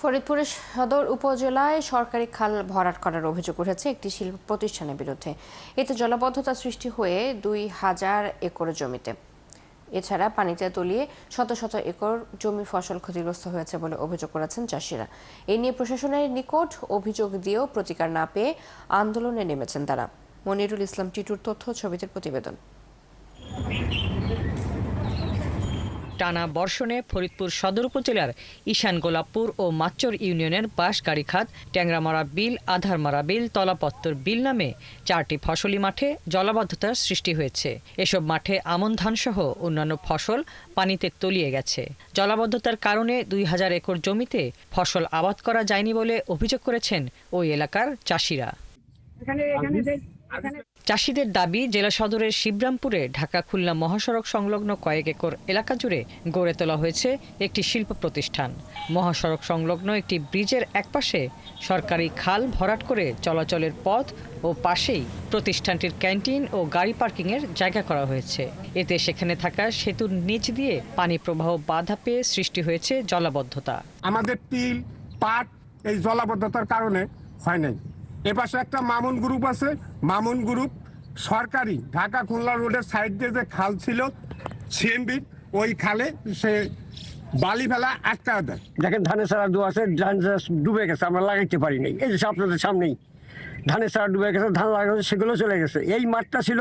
ফরিদপুরের সদর উপজেলায় সরকারি খাল ভরাট করার অভিযোগ উঠেছে একটি শিল্প প্রতিষ্ঠানের বিরুদ্ধে। এতে জলাবদ্ধতা সৃষ্টি হয়ে ২,০০০ একর জমিতে। এছাড়া পানিতে তলিয়ে শত শত একর জমি ফসল ক্ষতিগ্রস্ত হয়েছে বলে অভিযোগ করেছেন চাষিরা। এ নিয়ে প্রশাসনের নিকট অভিযোগ দিয়েও প্রতিকার না পেয়ে আন্দোলনে নেমেছেন তারা। মনিরুল ইসলাম টিটুর তথ্য ছবিতে প্রতিবেদন। টানা বর্ষণে ফরিদপুর সদর উপজেলার ঈশান গোলাপপুর ও মাচ্চর ইউনিয়নের বাঁশগাড়ীখাত, ট্যাংরামারা বিল, আধারমারা বিল, তলাপত্তর বিল নামে ৪টি ফসলি মাঠে জলাবদ্ধতার সৃষ্টি হয়েছে। এসব মাঠে আমন ধানসহ অন্যান্য ফসল পানিতে তলিয়ে গেছে। জলাবদ্ধতার কারণে ২,০০০ একর জমিতে ফসল আবাদ করা যায়নি বলে অভিযোগ করেছেন ওই এলাকার চাষিরা। চাষিদের দাবি, জেলা সদরের শিবরামপুরে ঢাকা খুলনা মহাসড়ক সংলগ্ন কয়েক একর এলাকা জুড়ে গড়ে তোলা হয়েছে একটি শিল্প প্রতিষ্ঠান। মহাসড়ক সংলগ্ন একটি ব্রিজের একপাশে সরকারি খাল ভরাট করে চলাচলের পথ ও পাশেই প্রতিষ্ঠানটির ক্যান্টিন ও গাড়ি পার্কিংয়ের জায়গা করা হয়েছে। এতে সেখানে থাকা সেতুর নিচ দিয়ে পানি প্রবাহ বাধা পেয়ে সৃষ্টি হয়েছে জলাবদ্ধতা। আমাদের তিল, পাট এই জলাবদ্ধতার কারণে হয় নাই। এপাশে একটা মামুন গ্রুপ আছে, মামুন গ্রুপ সরকারি ঢাকা খুলনা রোডের সাইড দিয়ে যে খাল ছিল সিএমবি, ওই খালে সে বালি ফেলা আটকা দেয়। দেখেন ধানের চারা দু আছে, ধান ডুবে গেছে, আমরা লাগাইতে পারি নাই। এই যে আপনাদের সামনেই ধানের চারা ডুবে গেছে, ধান লাগানো সেগুলো চলে গেছে। এই মাঠটা ছিল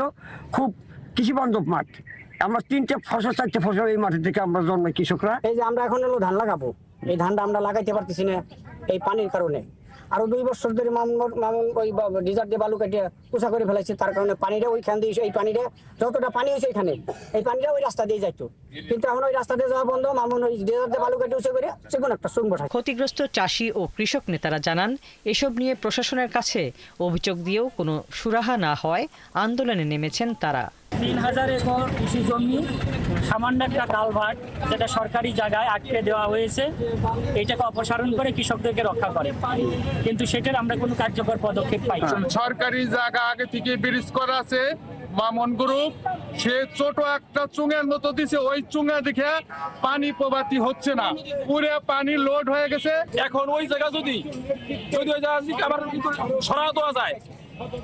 খুব কৃষিবান্ধব মাঠ। আমরা 3টে ফসল 4টে ফসল এই মাঠের থেকে আমরা জন্মাই কৃষকরা। এই যে আমরা এখন ধান লাগাবো, এই ধানটা আমরা লাগাইতে পারতেছি না এই পানির কারণে। আরো 2 বছর ধরে মামুন ওই ডিজার্ট দিয়ে বালু কেটে উঁচা করে ফেলাইছে, তার কারণে পানিটা ওইখান দিয়ে এই পানিটা যতটা পানি হয়েছে এখানে এই পানিটা ওই রাস্তা দিয়ে যাইতো, কিন্তু এখন ওই রাস্তা দিয়ে যাওয়া বন্ধ। মামুন ওই ডিজার্ট দিয়ে বালু কেটে উঁচা করে সেগুলো একটা সুং বসায়। ক্ষতিগ্রস্ত চাষি ও কৃষক নেতারা জানান, এসব নিয়ে প্রশাসনের কাছে অভিযোগ দিয়েও কোনো সুরাহা না হওয়ায় আন্দোলনে নেমেছেন তারা। ৩,০০০ একর কৃষি জমি, সামান্য একটা কালভার্ট যেটা সরকারি জায়গায় আটকে দেওয়া হয়েছে, এইটাকে অপসারণ করে কৃষকদেরকে রক্ষা করে, কিন্তু সেটার আমরা কোনো কার্যকর পদক্ষেপ পাই না। সরকারি জায়গা আগে থেকে ব্রিজ করা আছে, মামুন গ্রুপ সে ছোট একটা চুঙের মতো দিছে, ওই চুঙা দেখে পানি প্রবাহিত হচ্ছে না, পুরো পানি লোড হয়ে গেছে। এখন ওই জায়গা যদি ওই জায়গা আবার সরা দেওয়া যায়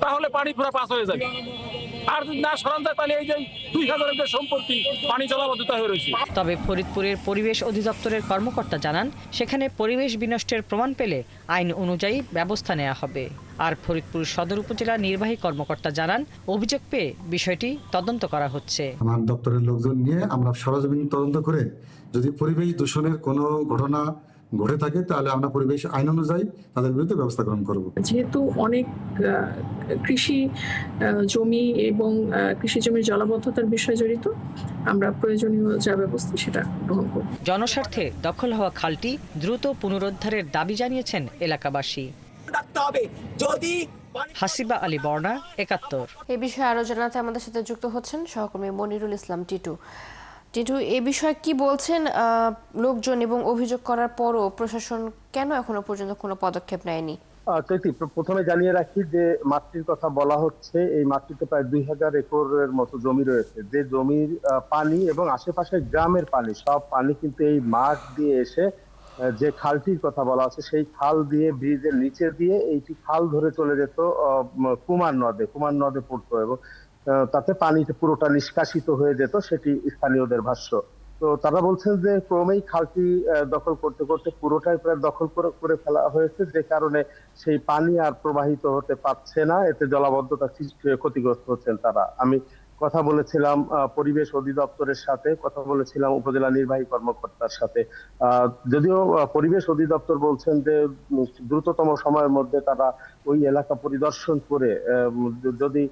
তাহলে পানি পুরো পাস হয়ে যাবে, আর যদি না সরান যায় তাহলে এই যে ২,০০০ একর সম্পত্তি পানি জলাবদ্ধতা হয়ে রয়েছে। তবে ফরিদপুরের পরিবেশ অধিদপ্তরের কর্মকর্তা জানান, সেখানে পরিবেশ বিনষ্টের প্রমাণ পেলে আইন অনুযায়ী ব্যবস্থা নেওয়া হবে। আর ফরিদপুর সদর উপজেলা নির্বাহী কর্মকর্তা জানান, অভিযোগ পেয়ে বিষয়টি তদন্ত করা হচ্ছে। আমার দপ্তরের লোকজন নিয়ে আমরা সরেজমিন তদন্ত করে যদি পরিবেশ দূষণের কোনো ঘটনা ঘটে থাকে তাহলে আমরা পরিবেশ আইন অনুযায়ী তাদের বিরুদ্ধে ব্যবস্থা গ্রহণ করব। যেহেতু অনেক কৃষি জমি এবং কৃষি জমির জলাবদ্ধতার বিষয় জড়িত, আমরা প্রয়োজনীয় যা ব্যবস্থা সেটা গ্রহণ করব। জনস্বার্থে দখল হওয়া খালটি দ্রুত পুনরুদ্ধারের দাবি জানিয়েছেন এলাকাবাসী। হাসিবা আলী বর্ণা, ৭১। এ বিষয়ে আরো জানাতে আমাদের সাথে যুক্ত হচ্ছেন সহকর্মী মনিরুল ইসলাম টিটু। টিটু, এ বিষয়ে কি বলছেন লোকজন, এবং অভিযোগ করার পরও প্রশাসন কেন এখনো পর্যন্ত কোনো পদক্ষেপ নেয়নি? প্রথমে জানিয়ে রাখি যে মাঠটির কথা বলা হচ্ছে, এই মাঠটিতে প্রায় ২,০০০ একরের মতো জমি রয়েছে। যে জমির পানি এবং আশেপাশের গ্রামের পানি, সব পানি কিন্তু এই মাঠ দিয়ে এসে যে খালটির কথা বলা হচ্ছে সেই খাল দিয়ে, ব্রিজের নিচে দিয়ে এইটি খাল ধরে চলে যেত কুমার নদে পড়তো, এবং তাতে পানিতে পুরোটা নিষ্কাশিত হয়ে যেত, সেটি স্থানীয়দের ভাষ্য। তো তারা বলছেন যে ক্রমেই খালটি দখল করতে করতে পুরোটাই প্রায় দখল করে ফেলা হয়েছে, যে কারণে সেই পানি আর প্রবাহিত হতে পারছে না, এতে জলাবদ্ধতা ক্ষতিগ্রস্ত হচ্ছেন তারা। আমি কথা বলেছিলাম পরিবেশ অধিদপ্তরের সাথে, কথা বলেছিলাম উপজেলা নির্বাহী কর্মকর্তার সাথে। যদিও পরিবেশ অধিদপ্তর বলছেন যে দ্রুততম সময়ের মধ্যে তারা ওই এলাকা পরিদর্শন করে যদি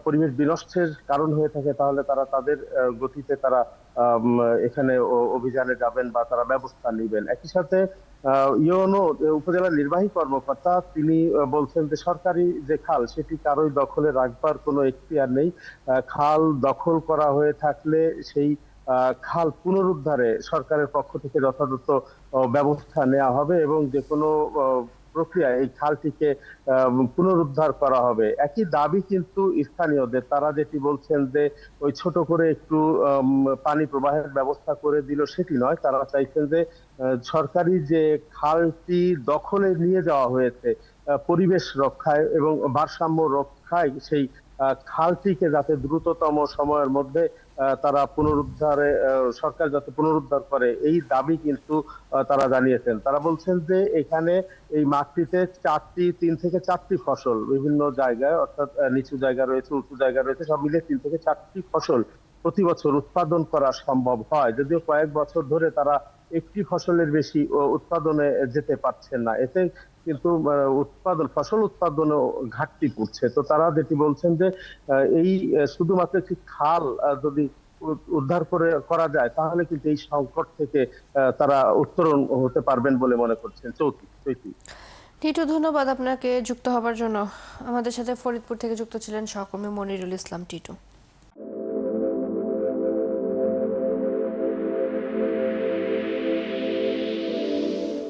পরিবেশ বিনষ্টের কারণ হয়ে থাকে তাহলে তারা তাদের গতিতে তারা এখানে অভিযানে যাবেন বা তারা ব্যবস্থা নেবেন। একই সাথে ইউনো উপজেলা নির্বাহী কর্মকর্তা তিনি বলছেন যে সরকারি যে খাল সেটি কারোই দখলে রাখবার কোনো এখতিয়ার নেই। খাল দখল করা হয়ে থাকলে সেই খাল পুনরুদ্ধারে সরকারের পক্ষ থেকে যথাযথ ব্যবস্থা নেওয়া হবে, এবং যে কোনো প্রক্রিয়া এই খালটিকে পুনরুদ্ধার করা হবে। একই দাবি কিন্তু স্থানীয়দের, তারা যেটি বলছেন যে ওই ছোট করে একটু পানি প্রবাহের ব্যবস্থা করে দিল সেটি নয়, তারা চাইছেন যে সরকারি যে খালটি দখলে নিয়ে যাওয়া হয়েছে পরিবেশ রক্ষায় এবং ভারসাম্য রক্ষায়, সেই খালটিকে যাতে দ্রুততম সময়ের মধ্যে তারা পুনরুদ্ধারে সরকার যাতে পুনরুদ্ধার করে এই দাবি কিন্তু তারা জানিয়েছেন। তারা বলছেন যে এখানে এই মাঠটিতে 3 থেকে 4টি ফসল বিভিন্ন জায়গায়, অর্থাৎ নিচু জায়গা রয়েছে, উঁচু জায়গা রয়েছে, সব মিলে 3 থেকে 4টি ফসল প্রতি বছর উৎপাদন করা সম্ভব হয়। যদিও কয়েক বছর ধরে তারা একটি ফসলের বেশি উৎপাদনে যেতে পারছেন না, এতে কিন্তু ফসল উৎপাদনে ঘাটতি পড়ছে। তো তারা যেটি বলছেন যে এই শুধুমাত্র একটি খাল যদি উদ্ধার করা যায় তাহলে কিন্তু এই সংকট থেকে তারা উত্তরণ হতে পারবেন বলে মনে করছেন। চৈতি। টিটু, ধন্যবাদ আপনাকে যুক্ত হবার জন্য। আমাদের সাথে ফরিদপুর থেকে যুক্ত ছিলেন সহকর্মী মনিরুল ইসলাম টিটু।